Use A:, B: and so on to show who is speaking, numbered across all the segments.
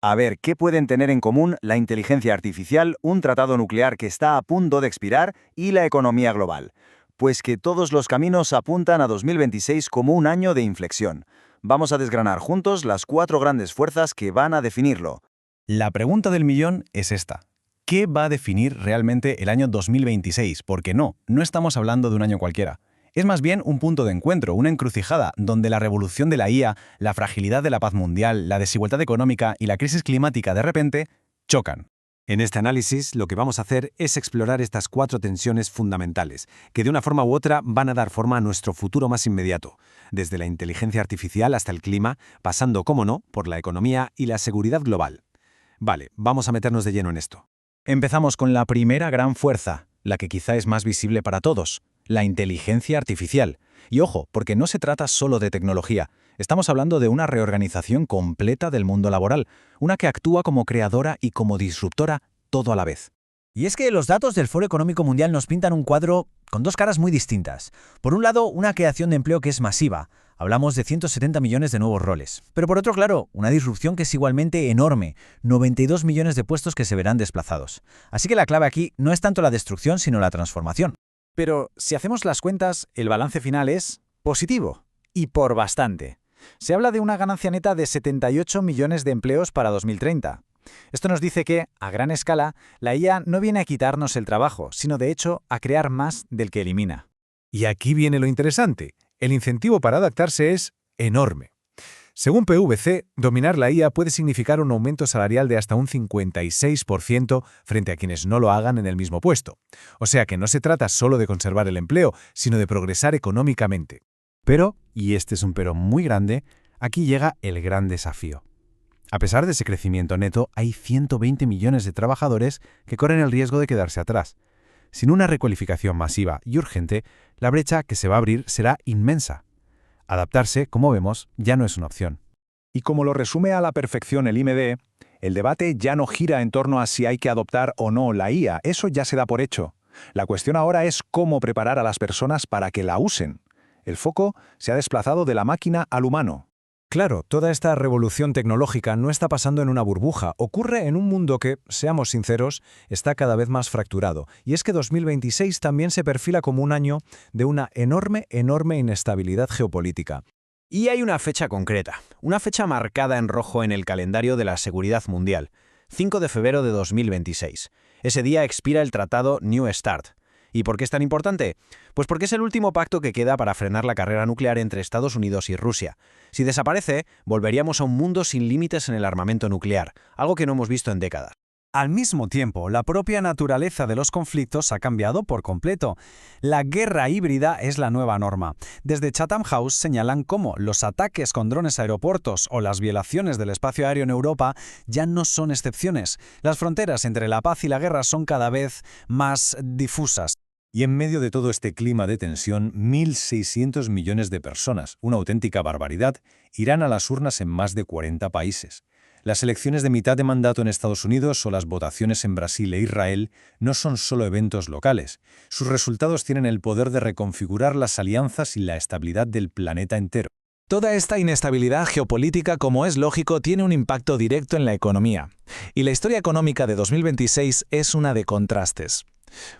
A: A ver, ¿qué pueden tener en común la inteligencia artificial, un tratado nuclear que está a punto de expirar y la economía global? Pues que todos los caminos apuntan a 2026 como un año de inflexión. Vamos a desgranar juntos las cuatro grandes fuerzas que van a definirlo.
B: La pregunta del millón es esta. ¿Qué va a definir realmente el año 2026? Porque no estamos hablando de un año cualquiera. Es más bien un punto de encuentro, una encrucijada, donde la revolución de la IA, la fragilidad de la paz mundial, la desigualdad económica y la crisis climática de repente chocan.
C: En este análisis, lo que vamos a hacer es explorar estas cuatro tensiones fundamentales, que de una forma u otra van a dar forma a nuestro futuro más inmediato, desde la inteligencia artificial hasta el clima, pasando, cómo no, por la economía y la seguridad global. Vale, vamos a meternos de lleno en esto.
B: Empezamos con la primera gran fuerza, la que quizá es más visible para todos, la inteligencia artificial. Y ojo, porque no se trata solo de tecnología. Estamos hablando de una reorganización completa del mundo laboral, una que actúa como creadora y como disruptora todo a la vez.
D: Y es que los datos del Foro Económico Mundial nos pintan un cuadro con dos caras muy distintas. Por un lado, una creación de empleo que es masiva. Hablamos de 170 millones de nuevos roles. Pero por otro, claro, una disrupción que es igualmente enorme. 92 millones de puestos que se verán desplazados. Así que la clave aquí no es tanto la destrucción, sino la transformación.
E: Pero si hacemos las cuentas, el balance final es positivo. Y por bastante. Se habla de una ganancia neta de 78 millones de empleos para 2030. Esto nos dice que, a gran escala, la IA no viene a quitarnos el trabajo, sino de hecho a crear más del que elimina.
F: Y aquí viene lo interesante. El incentivo para adaptarse es enorme. Según PwC, dominar la IA puede significar un aumento salarial de hasta un 56% frente a quienes no lo hagan en el mismo puesto. O sea que no se trata solo de conservar el empleo, sino de progresar económicamente. Pero, y este es un pero muy grande, aquí llega el gran desafío. A pesar de ese crecimiento neto, hay 120 millones de trabajadores que corren el riesgo de quedarse atrás. Sin una recualificación masiva y urgente, la brecha que se va a abrir será inmensa. Adaptarse, como vemos, ya no es una opción.
G: Y como lo resume a la perfección el IMD, el debate ya no gira en torno a si hay que adoptar o no la IA, eso ya se da por hecho. La cuestión ahora es cómo preparar a las personas para que la usen. El foco se ha desplazado de la máquina al humano.
F: Claro, toda esta revolución tecnológica no está pasando en una burbuja, ocurre en un mundo que, seamos sinceros, está cada vez más fracturado. Y es que 2026 también se perfila como un año de una enorme inestabilidad geopolítica.
E: Y hay una fecha concreta, una fecha marcada en rojo en el calendario de la seguridad mundial, 5 de febrero de 2026. Ese día expira el tratado New START. ¿Y por qué es tan importante? Pues porque es el último pacto que queda para frenar la carrera nuclear entre Estados Unidos y Rusia. Si desaparece, volveríamos a un mundo sin límites en el armamento nuclear, algo que no hemos visto en décadas.
H: Al mismo tiempo, la propia naturaleza de los conflictos ha cambiado por completo. La guerra híbrida es la nueva norma. Desde Chatham House señalan cómo los ataques con drones a aeropuertos o las violaciones del espacio aéreo en Europa ya no son excepciones. Las fronteras entre la paz y la guerra son cada vez más difusas.
F: Y en medio de todo este clima de tensión, 1.600 millones de personas, una auténtica barbaridad, irán a las urnas en más de 40 países. Las elecciones de mitad de mandato en Estados Unidos o las votaciones en Brasil e Israel no son solo eventos locales. Sus resultados tienen el poder de reconfigurar las alianzas y la estabilidad del planeta entero.
H: Toda esta inestabilidad geopolítica, como es lógico, tiene un impacto directo en la economía. Y la historia económica de 2026 es una de contrastes.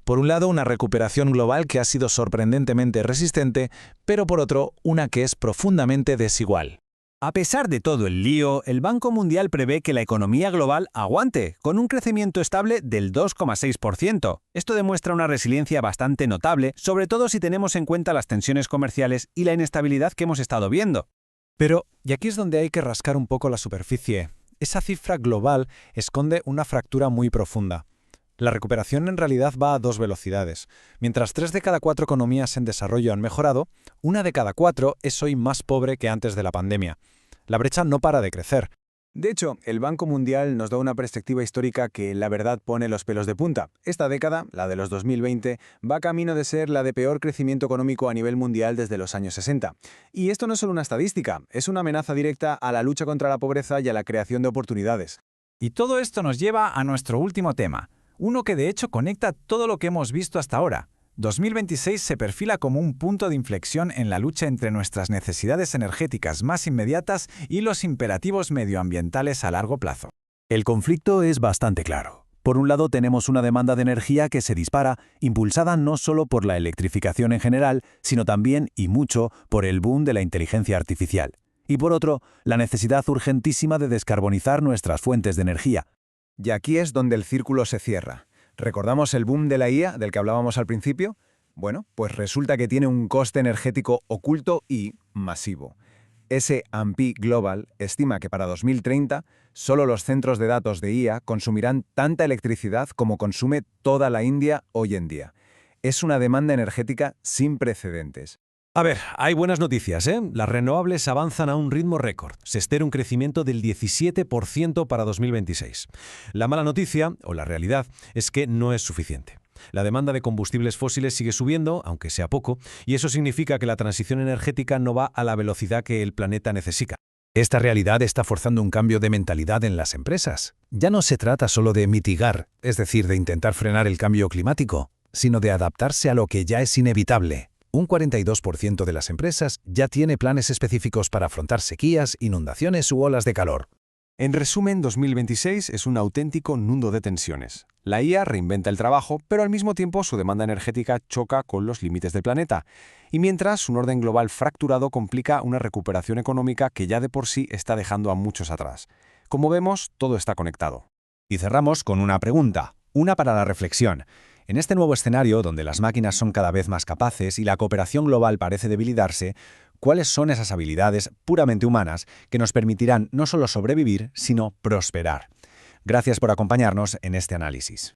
H: Por un lado, una recuperación global que ha sido sorprendentemente resistente, pero por otro, una que es profundamente desigual.
D: A pesar de todo el lío, el Banco Mundial prevé que la economía global aguante, con un crecimiento estable del 2,6%. Esto demuestra una resiliencia bastante notable, sobre todo si tenemos en cuenta las tensiones comerciales y la inestabilidad que hemos estado viendo.
F: Pero, y aquí es donde hay que rascar un poco la superficie, esa cifra global esconde una fractura muy profunda. La recuperación en realidad va a dos velocidades. Mientras 3 de cada 4 economías en desarrollo han mejorado, 1 de cada 4 es hoy más pobre que antes de la pandemia. La brecha no para de crecer.
G: De hecho, el Banco Mundial nos da una perspectiva histórica que, la verdad, pone los pelos de punta. Esta década, la de los 2020, va camino de ser la de peor crecimiento económico a nivel mundial desde los años 60. Y esto no es solo una estadística, es una amenaza directa a la lucha contra la pobreza y a la creación de oportunidades.
H: Y todo esto nos lleva a nuestro último tema. Uno que de hecho conecta todo lo que hemos visto hasta ahora. 2026 se perfila como un punto de inflexión en la lucha entre nuestras necesidades energéticas más inmediatas y los imperativos medioambientales a largo plazo.
F: El conflicto es bastante claro. Por un lado, tenemos una demanda de energía que se dispara, impulsada no solo por la electrificación en general, sino también, y mucho, por el boom de la inteligencia artificial. Y por otro, la necesidad urgentísima de descarbonizar nuestras fuentes de energía.
A: Y aquí es donde el círculo se cierra. ¿Recordamos el boom de la IA del que hablábamos al principio? Bueno, pues resulta que tiene un coste energético oculto y masivo. S&P Global estima que para 2030 solo los centros de datos de IA consumirán tanta electricidad como consume toda la India hoy en día. Es una demanda energética sin precedentes.
C: A ver, hay buenas noticias, ¿eh? Las renovables avanzan a un ritmo récord. Se espera un crecimiento del 17% para 2026. La mala noticia, o la realidad, es que no es suficiente. La demanda de combustibles fósiles sigue subiendo, aunque sea poco, y eso significa que la transición energética no va a la velocidad que el planeta necesita.
F: Esta realidad está forzando un cambio de mentalidad en las empresas. Ya no se trata solo de mitigar, es decir, de intentar frenar el cambio climático, sino de adaptarse a lo que ya es inevitable. Un 42% de las empresas ya tiene planes específicos para afrontar sequías, inundaciones u olas de calor.
G: En resumen, 2026 es un auténtico nudo de tensiones. La IA reinventa el trabajo, pero al mismo tiempo su demanda energética choca con los límites del planeta. Y mientras, un orden global fracturado complica una recuperación económica que ya de por sí está dejando a muchos atrás. Como vemos, todo está conectado.
E: Y cerramos con una pregunta, una para la reflexión. En este nuevo escenario, donde las máquinas son cada vez más capaces y la cooperación global parece debilitarse, ¿cuáles son esas habilidades puramente humanas que nos permitirán no solo sobrevivir, sino prosperar? Gracias por acompañarnos en este análisis.